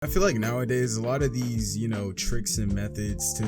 I feel like nowadays a lot of these, tricks and methods to,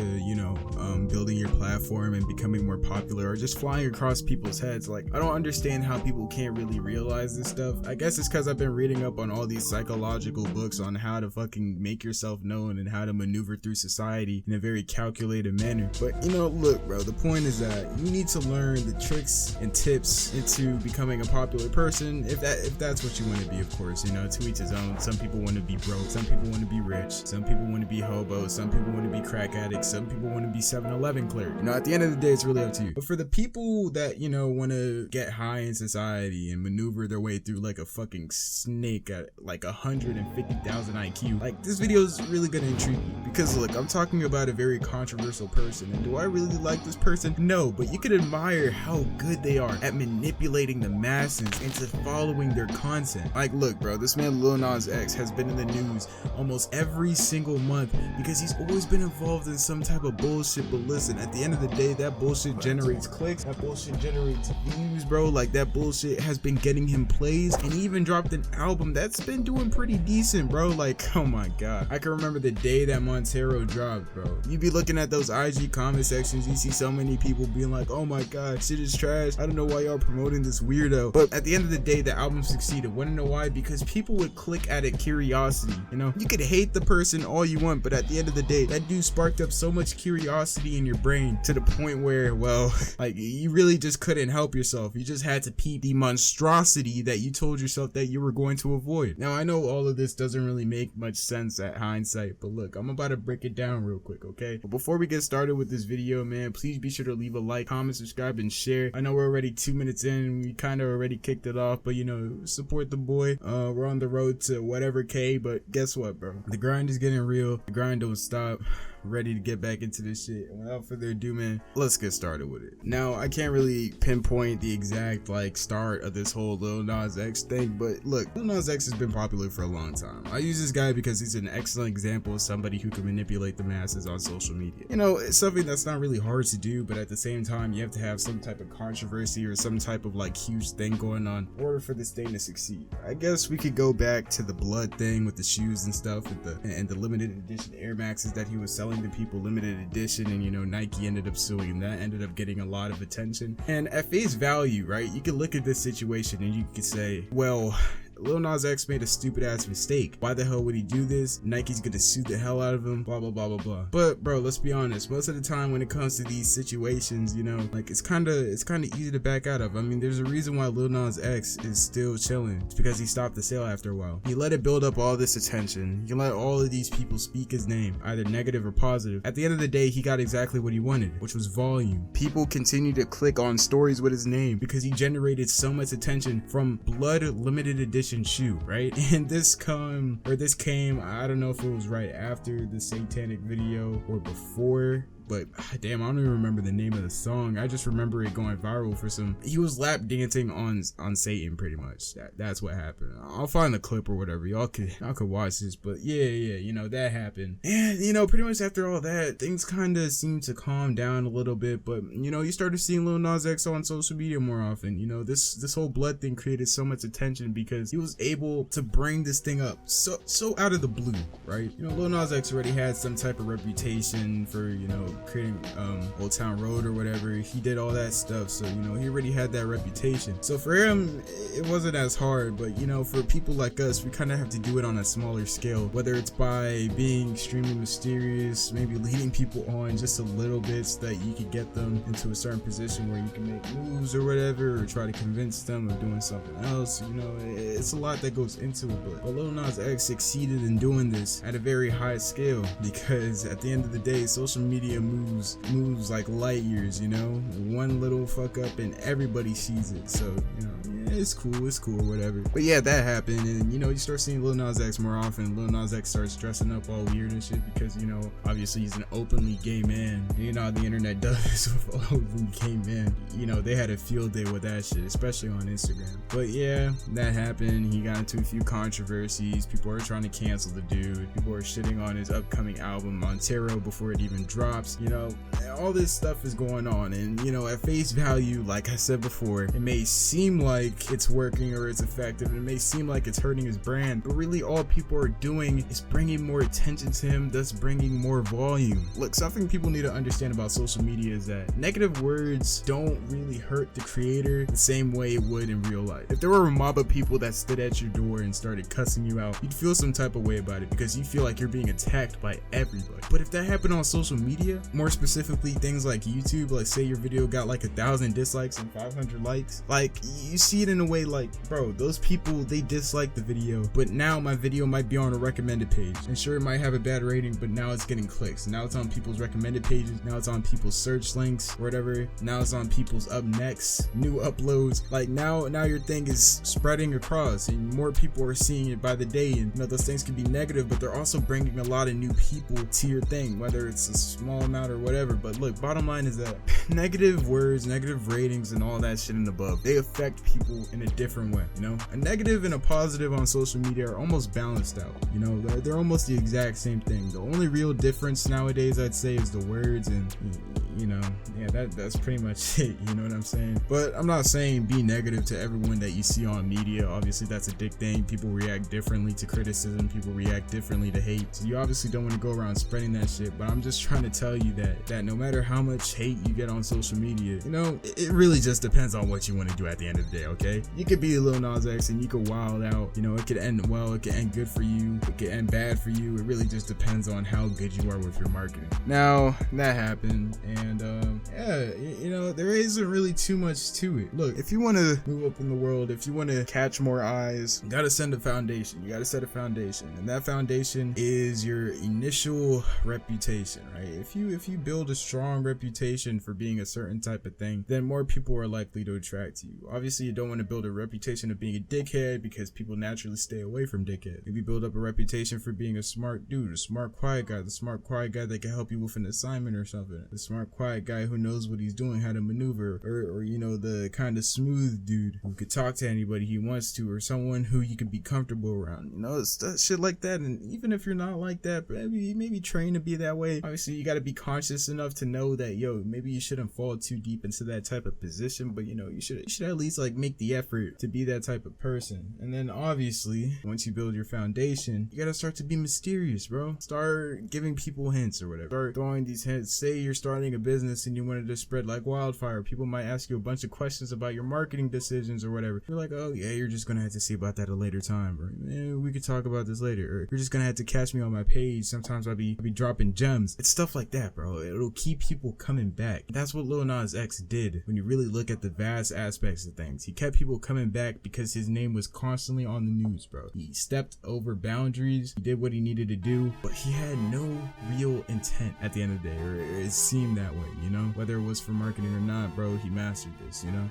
building your platform and becoming more popular are just flying across people's heads. Like, I don't understand how people can't really realize this stuff. I guess it's because I've been reading up on all these psychological books on how to fucking make yourself known and how to maneuver through society in a very calculated manner. But, look, bro, the point is that you need to learn the tricks and tips into becoming a popular person, if that's what you want to be, of course. To each his own. Some people want to be broke, some people want to be rich, some people want to be hobos, some people want to be crack addicts, some people want to be 7-Eleven clerk. At the end of the day, it's really up to you. But for the people that want to get high in society and maneuver their way through like a fucking snake at like 150,000 IQ, like, this video is really gonna intrigue you, because look, I'm talking about a very controversial person, and do I really like this person? No, but you can admire how good they are at manipulating the masses into following their content. Like, look, bro, this man LIl Nas X has been in the news almost every single month because he's always been involved in some type of bullshit. But listen, at the end of the day, that bullshit generates clicks, that bullshit generates views, bro. Like, that bullshit has been getting him plays, and he even dropped an album that's been doing pretty decent, bro. Like, oh my god, I can remember the day that Montero dropped, bro. You be looking at those IG comment sections, you see so many people being like, oh my god, shit is trash, I don't know why y'all promoting this weirdo. But at the end of the day, the album succeeded. Wanna know why? Because people would click at it curiosity. You could hate the person all you want, but at the end of the day, that dude sparked up so much curiosity in your brain to the point where, well, like, you really just couldn't help yourself. You just had to peep the monstrosity that you told yourself that you were going to avoid. Now, I know all of this doesn't really make much sense at hindsight, but look, I'm about to break it down real quick, okay? But before we get started with this video, man, please be sure to leave a like, comment, subscribe, and share. I know we're already 2 minutes in, we kind of already kicked it off, but support the boy. We're on the road to whatever K, but guess what, bro? The grind is getting real. The grind don't stop. Ready to get back into this shit. And without further ado, man, let's get started with it. Now, I can't really pinpoint the exact start of this whole LIl Nas X thing, but look, LIl Nas X has been popular for a long time. I use this guy because he's an excellent example of somebody who can manipulate the masses on social media. It's something that's not really hard to do, but at the same time, you have to have some type of controversy or some type of huge thing going on in order for this thing to succeed. I guess we could go back to the blood thing with the shoes and stuff, and the limited edition Air Maxes that he was selling to people, limited edition, and Nike ended up suing him. That ended up getting a lot of attention. And at face value, right, you can look at this situation and you could say, well, LIl Nas X made a stupid ass mistake. Why the hell would he do this? Nike's gonna sue the hell out of him, blah blah blah blah blah. But bro, let's be honest, most of the time when it comes to these situations, it's kind of easy to back out of. I mean, there's a reason why LIl Nas X is still chilling. It's because he stopped the sale after a while. He let it build up all this attention. He let all of these people speak his name, either negative or positive. At the end of the day, he got exactly what he wanted, which was volume. People continue to click on stories with his name because he generated so much attention from blood limited edition shoe, right? And this came, I don't know if it was right after the satanic video or before, but damn, I don't even remember the name of the song. I just remember it going viral for he was lap dancing on Satan, pretty much. That's what happened. I'll find the clip or whatever. Y'all could watch this, but yeah, that happened. And pretty much after all that, things kind of seemed to calm down a little bit, but you started seeing LIl Nas X on social media more often. This whole blood thing created so much attention because he was able to bring this thing up so out of the blue, right? LIl Nas X already had some type of reputation for creating Old Town Road or whatever. He did all that stuff, so he already had that reputation. So for him, it wasn't as hard, but for people like us, we kind of have to do it on a smaller scale, whether it's by being extremely mysterious, maybe leading people on just a little bit so that you could get them into a certain position where you can make moves or whatever, or try to convince them of doing something else. It's a lot that goes into it, but LIl Nas X succeeded in doing this at a very high scale because at the end of the day, social media moves like light years. One little fuck up and everybody sees it. So it's cool, whatever. But yeah, that happened, and you start seeing LIl Nas X more often. LIl Nas X starts dressing up all weird and shit because obviously he's an openly gay man. How the internet does with openly gay men. They had a field day with that shit, especially on Instagram. But yeah, that happened. He got into a few controversies. People are trying to cancel the dude. People are shitting on his upcoming album Montero before it even drops. tips, you know, all this stuff is going on. And, you know, at face value, like I said before, it may seem like it's working or it's effective, and it may seem like it's hurting his brand, but really all people are doing is bringing more attention to him, thus bringing more volume. Look, something people need to understand about social media is that negative words don't really hurt the creator the same way it would in real life. If there were a mob of people that stood at your door and started cussing you out, you'd feel some type of way about it because you feel like you're being attacked by everybody. But if that happened on social media, more specifically things like YouTube, like say your video got like 1,000 dislikes and 500 likes, like you see it in a way like, bro, those people, they dislike the video, but now my video might be on a recommended page, and sure, it might have a bad rating, but now it's getting clicks. Now it's on people's recommended pages, now it's on people's search links or whatever, now it's on people's up next, new uploads. Like now your thing is spreading across and more people are seeing it by the day. And you know, those things can be negative, but they're also bringing a lot of new people to your thing, whether it's a small amount or whatever. But look, bottom line is that negative words, negative ratings, and all that shit and above, they affect people in a different way. You know, a negative and a positive on social media are almost balanced out. You know, they're almost the exact same thing. The only real difference nowadays, I'd say, is the words. And you know, yeah, that's pretty much it. You know what I'm saying? But I'm not saying be negative to everyone that you see on media. Obviously, that's a dick thing. People react differently to criticism. People react differently to hate. So you obviously don't want to go around spreading that shit. But I'm just trying to tell you that no matter how much hate you get on social media, you know, it really just depends on what you want to do at the end of the day. Okay, you could be a Lil Nas X and you could wild out. You know, it could end well, it could end good for you, it could end bad for you. It really just depends on how good you are with your marketing. Now that happened, and yeah, you know, there isn't really too much to it. Look, if you want to move up in the world, if you want to catch more eyes, you gotta set a foundation. You gotta set a foundation, and that foundation is your initial reputation, right? If you build a strong reputation for being a certain type of thing, then more people are likely to attract to you. Obviously, you don't want to build a reputation of being a dickhead because people naturally stay away from dickhead. If you build up a reputation for being a smart dude, a smart quiet guy, the smart quiet guy that can help you with an assignment or something, the smart quiet guy who knows what he's doing, how to maneuver, or you know, the kind of smooth dude who could talk to anybody he wants to, or someone who you could be comfortable around, you know, it's shit like that. And even if you're not like that, maybe train to be that way. Obviously, you got to be conscious enough to know that, yo, maybe you shouldn't fall too deep into that type of position, but you know, you should at least like make the effort to be that type of person. And then obviously, once you build your foundation, you gotta start to be mysterious, bro. Start giving people hints or whatever. Start throwing these hints. Say you're starting a business and you wanted to spread like wildfire. People might ask you a bunch of questions about your marketing decisions or whatever. You're like, oh yeah, you're just gonna have to see about that at a later time, or we could talk about this later, or you're just gonna have to catch me on my page. Sometimes I'll be dropping gems. It's stuff like that, bro. It'll keep people coming back. That's what Lil Nas X did. When you really look at the vast aspects of things, he kept people coming back because his name was constantly on the news, bro. He stepped over boundaries. He did what he needed to do, but he had no real intent at the end of the day, or it seemed that way, you know? Whether it was for marketing or not, bro, he mastered this, you know?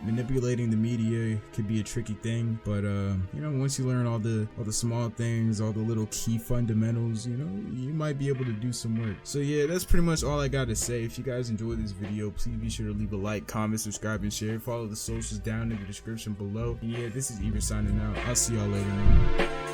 Manipulating the media could be a tricky thing, but you know, once you learn all the small things, all the little key fundamentals, you know, you might be able to do some work. So yeah, that's pretty much all I got to say. If you guys enjoyed this video, please be sure to leave a like, comment, subscribe, and share. Follow the socials down in the description below. And yeah, this is Eber signing out. I'll see y'all later, man.